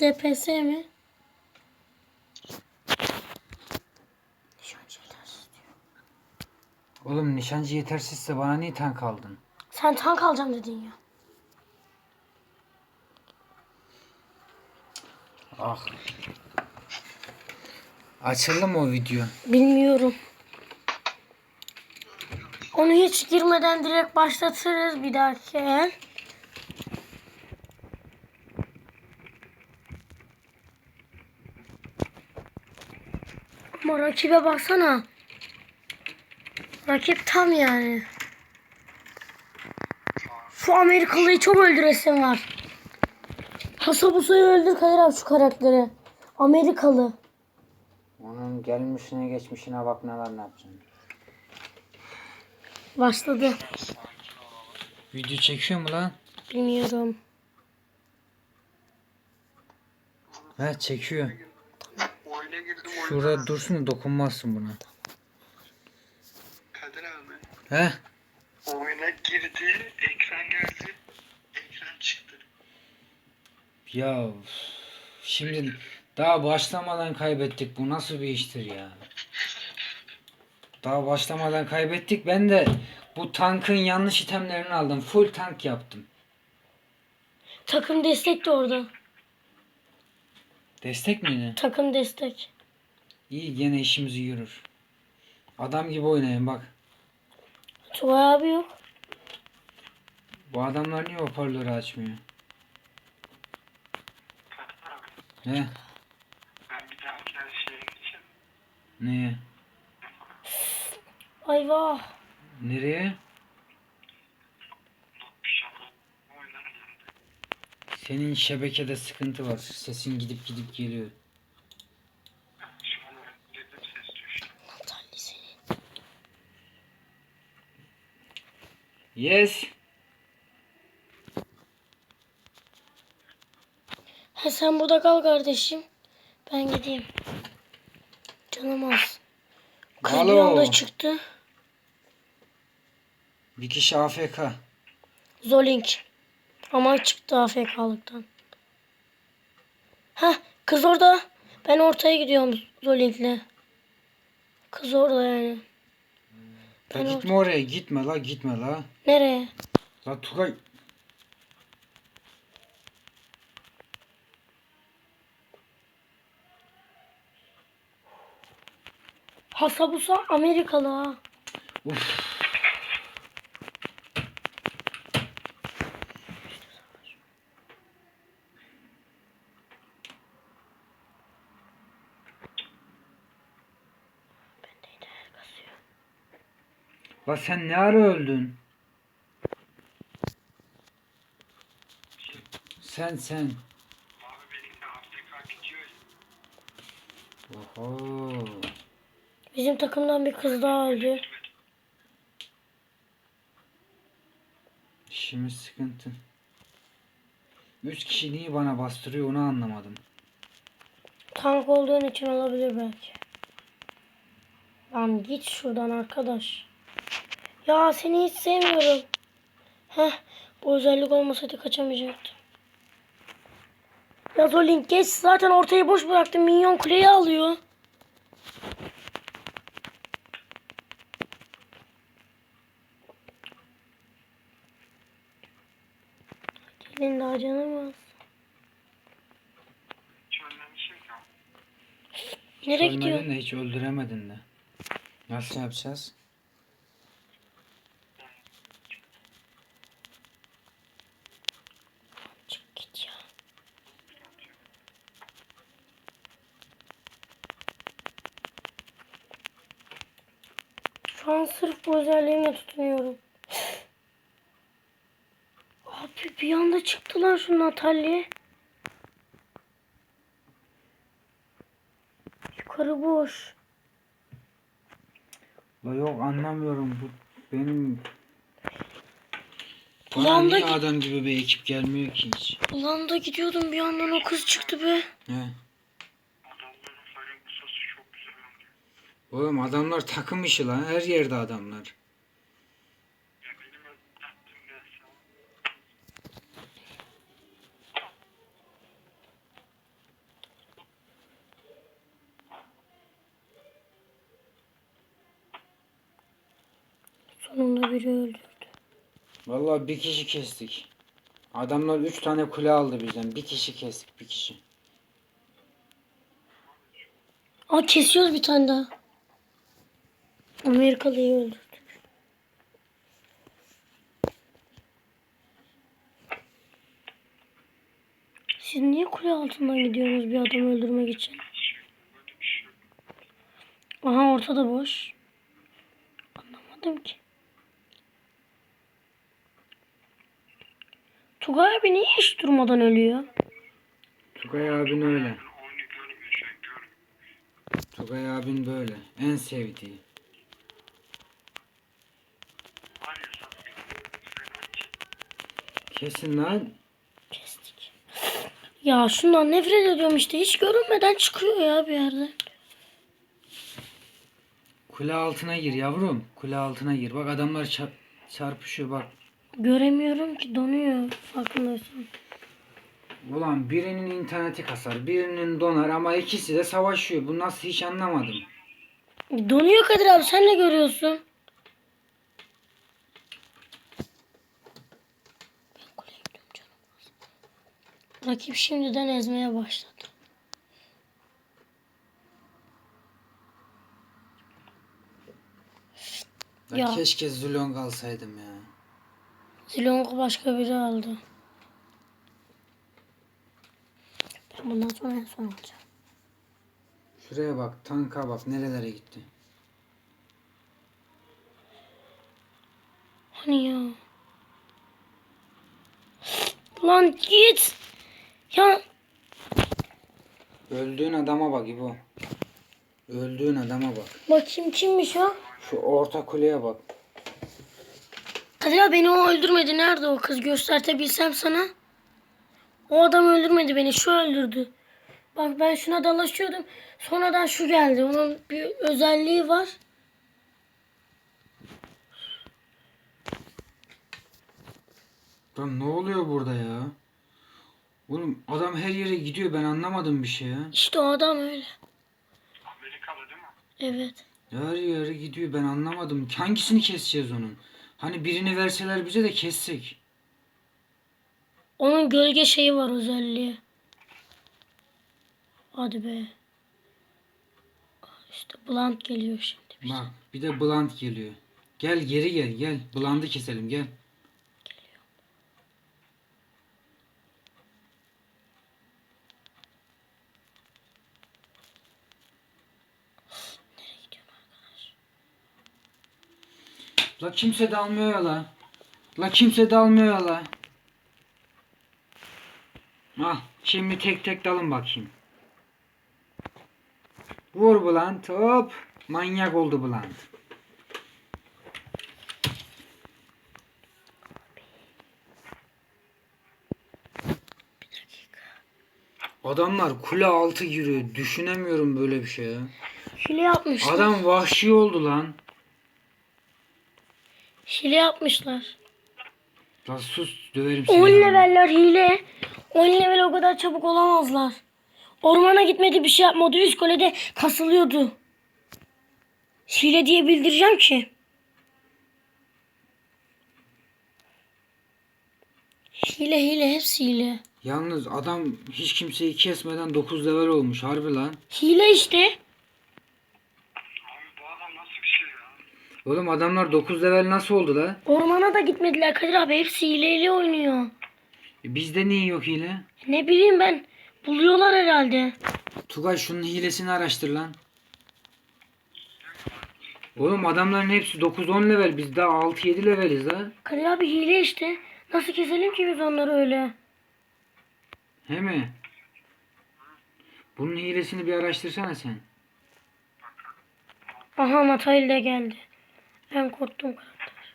DPS mi? Nişancı yetersiz diyor. Oğlum nişancı yetersizse bana niye tank aldın? Sen tank alacağım dedin ya. Ah. Açıldı mı o video? Bilmiyorum. Onu hiç girmeden direkt başlatırız bir dahaki el. Ama rakibe baksana. Rakip tam yani. Şu Amerikalıyı çok öldüresim var. Hasabusa'yı öldür Kadir abi şu karakteri. Amerikalı. Onun gelmişine geçmişine bak neler ne yapacaksın. Başladı. Video çekiyor mu lan? Bilmiyorum. He çekiyor. Şurada dursun dokunmazsın buna. Kadir abi. He? Oyuna girdi, ekran geldi, ekran çıktı. Ya şimdi daha başlamadan kaybettik. Bu nasıl bir iştir ya? Daha başlamadan kaybettik. Ben de bu tankın yanlış itemlerini aldım. Full tank yaptım. Takım destek de orada. Destek miydi? Takım destek. İyi gene işimizi yürür. Adam gibi oynayın bak. Tugay abi yok. Bu adamlar niye hoparlörü açmıyor? He? Ben bir daha her şeye geçeyim. Neye? Ay vah. Nereye? Oynarım. Senin şebekede sıkıntı var. Sesin gidip gidip geliyor. Şu an dedim ses düştü. Natalya senin. Yes. Ha sen burada kal kardeşim. Ben gideyim. Canım az. Kız bir Alo. anda çıktı. Bir kişi AFK. Zolink. Ama çıktı AFK'lıktan. Heh kız orada. Ben ortaya gidiyorum Zolink'le. Kız orada yani. Ya Ben gitme oraya gitme la gitme la. Nereye? La Tugay. Hasabusa Amerikalı ha. Uf. La sen ne ara öldün? Sen. Abi benim de AFK gidiyor. Oho. Bizim takımdan bir kız daha öldü. İşimiz sıkıntı. 3 kişi niye bana bastırıyor onu anlamadım. Tank olduğun için olabilir belki. Lan git şuradan arkadaş. Ya seni hiç sevmiyorum. Heh bu özellik olmasaydı kaçamayacaktım. Ya Zolink geç zaten ortayı boş bıraktım. Minyon kuleyi alıyor. Gelin daha canım az. Hiç ölmemişim ki. Nereye Ölmedin gidiyor? de hiç öldüremedin de. Nasıl yapacağız? Çık git ya. Şu an sırf bu özelliğine tutunuyorum. Abi bir anda çıktılar şu Natalya. Yukarı boş. La yok anlamıyorum bu benim Bir bana anda niye adam gibi bir ekip gelmiyor ki hiç? Ulan da gidiyordum bir yandan o kız çıktı be. He. Adamların fayın kısası çok güzel. Oğlum adamlar takım işi lan her yerde adamlar. Ya benim yaptığım gelse. Sonunda biri öldürdü. Vallahi bir kişi kestik. Adamlar 3 tane kule aldı bizden. Bir kişi kestik, bir kişi. Aa, kesiyoruz bir tane daha. Amerikalıyı öldürdük. Siz niye kule altından gidiyorsunuz bir adam öldürmek için? Böyle bir şey yok. Aha, ortada boş. Anlamadım ki. Tugay abi niye hiç durmadan ölüyor? Tugay abin öyle. Oyunu görmüyor, şey görmüyor. Tugay abin böyle. En sevdiği. Hayır, Kesin lan. Kestik. Ya şundan nefret ediyorum işte. Hiç görünmeden çıkıyor ya bir yerde. Kule altına gir yavrum. Kule altına gir. Bak adamlar çarpışıyor bak. Göremiyorum ki, donuyor. Farkındaysan. Ulan birinin interneti kasar, birinin donar ama ikisi de savaşıyor. Bu nasıl, hiç anlamadım. Donuyor Kadir abi, sen ne görüyorsun? Ben kuleye gidiyorum canım. Rakip şimdiden ezmeye başladı. Ben Ya. keşke Zulong alsaydım ya. Zilong'u başka biri aldı. Ben bundan sonra en son alacağım. Şuraya bak, tanka bak, nerelere gitti. Hani ya. Lan git. Ya Öldüğün adama bak İbo. Öldüğün adama bak. bakayım kimmiş o? Şu orta kuleye bak. Kadir abi beni o öldürmedi. Nerede o kız? Göstertebilsem sana. O adam öldürmedi beni. Şu öldürdü. Bak ben şuna dalaşıyordum. Sonradan şu geldi. Onun bir özelliği var. Lan ne oluyor burada ya? Oğlum adam her yere gidiyor, ben anlamadım bir şey ya. İşte o adam öyle. Amerikalı değil mi? Evet. Her yere gidiyor, ben anlamadım. Hangisini keseceğiz onun? Hani birini verseler bize de kessek. Onun gölge şeyi var, özelliği. Hadi be. İşte Blunt geliyor şimdi. Bak bir de Blunt geliyor. Gel geri gel gel. Blunt'ı keselim gel. Nereye gidiyorsun arkadaş? La kimse dalmıyor ya la. La kimse dalmıyor ya la. Ah şimdi tek tek dalın bakayım. Vur Blunt hop. Manyak oldu Blunt. Adamlar kule altı giriyor. Düşünemiyorum böyle bir şey ya. Hile yapmışlar. Adam vahşi oldu lan. Hile yapmışlar. La sus döverim 10 seni. leveller hile. 10 level o kadar çabuk olamazlar. Ormana gitmedi, bir şey yapmadı. Üst kulede kasılıyordu. Hile diye bildireceğim ki. Hile hepsi hile. Yalnız adam hiç kimseyi kesmeden 9 level olmuş harbi lan. Hile işte. Abi bu adam nasıl bir şey ya? Oğlum adamlar 9 level nasıl oldu la? Ormana da gitmediler Kadir abi. Hepsi hileyle oynuyor. Bizde niye yok hile? Ne bileyim ben. Buluyorlar herhalde. Tugay şunun hilesini araştır lan. Oğlum adamların hepsi 9-10 level. Biz daha 6-7 leveliz la. Kadir abi hile işte. Nasıl keselim ki biz onları öyle? He mi? Bunun hilesini bir araştırsana sen. Aha, Natail de geldi. Ben korktum karakter.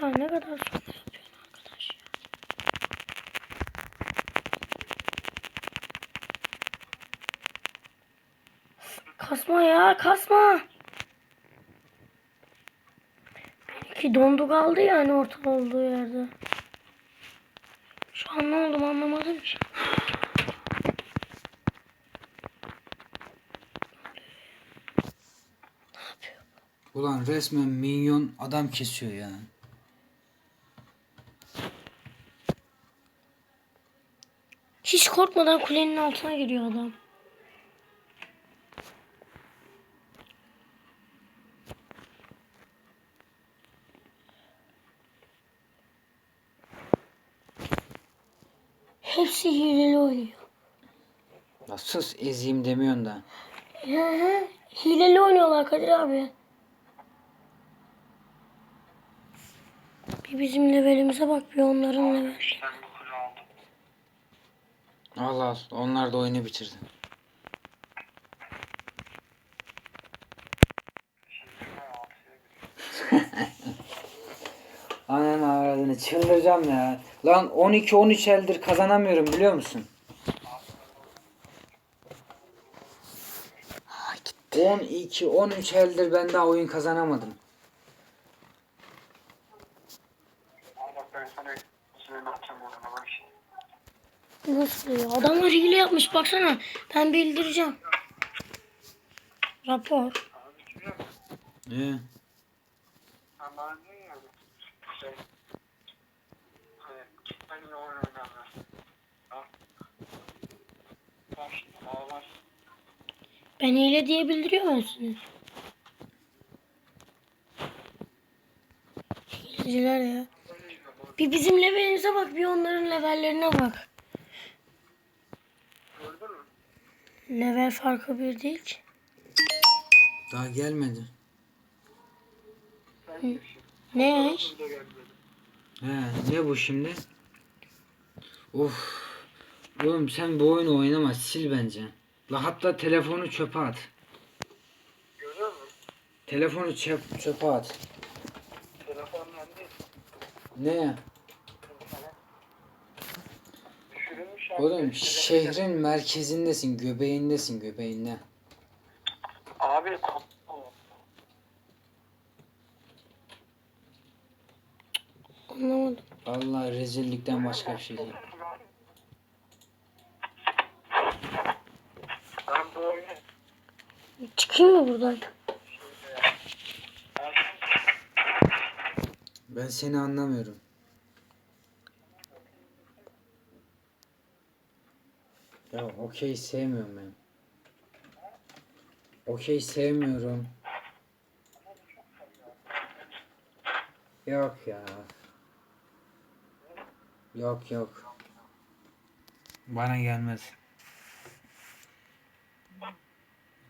Ya ne kadar sonra yapıyorsun arkadaş ya. Kasma ya, kasma. Benimki dondu kaldı yani ortada olduğu yerde. Şu an ne oldu anlamadım ki. Ne yapıyor? Ulan resmen minyon adam kesiyor ya. Hiç korkmadan kulenin altına giriyor adam. Hepsi hileli oynuyor. Ya sus ezeyim demiyorsun da. Hı hı. Hileli oynuyorlar Kadir abi. Bir bizim levelimize bak, bir onların level. Ben bu kule aldım. Al al. Onlar da oyunu bitirdi. Şimdi ben 6'ya gidiyorum. Ananı avradını çıldıracağım ya. Lan 12-13 eldir kazanamıyorum biliyor musun? 12-13 eldir ben daha oyun kazanamadım. Ama bak ben sana üzerine atacağım oradan bak şimdi. Nasıl ya? Adamlar hile yapmış baksana. Ben bildireceğim. Rapor. Abi biliyor musun? Sen bana diyorsun ya. Şey. Hani ben yine oyun oynamıyorum. Ha? Bak şimdi ağlar. Ben hile diye bildiriyor musunuz? Hileciler ya. Bir bizim levelimize bak, bir onların levellerine bak. Gördün mü? Level farkı bir değil ki. Daha gelmedi. Sen de şey. Ne? Burada gelmedi. He, ne bu şimdi? Of. Oğlum sen bu oyunu oynama, sil bence. La hatta telefonu çöpe at. Görüyor musun? Telefonu çöpe at. Telefonla değil. Ne? Düşürülmüş Oğlum şehrin merkezindesin, göbeğindesin, göbeğinde. Abi Anlamadım. Vallahi rezillikten başka bir şey değil. ben bu oyunu Çıkayım mı buradan? Ben seni anlamıyorum. Ya okey sevmiyorum ben. Okey sevmiyorum. Yok ya. Yok yok. Bana gelmez.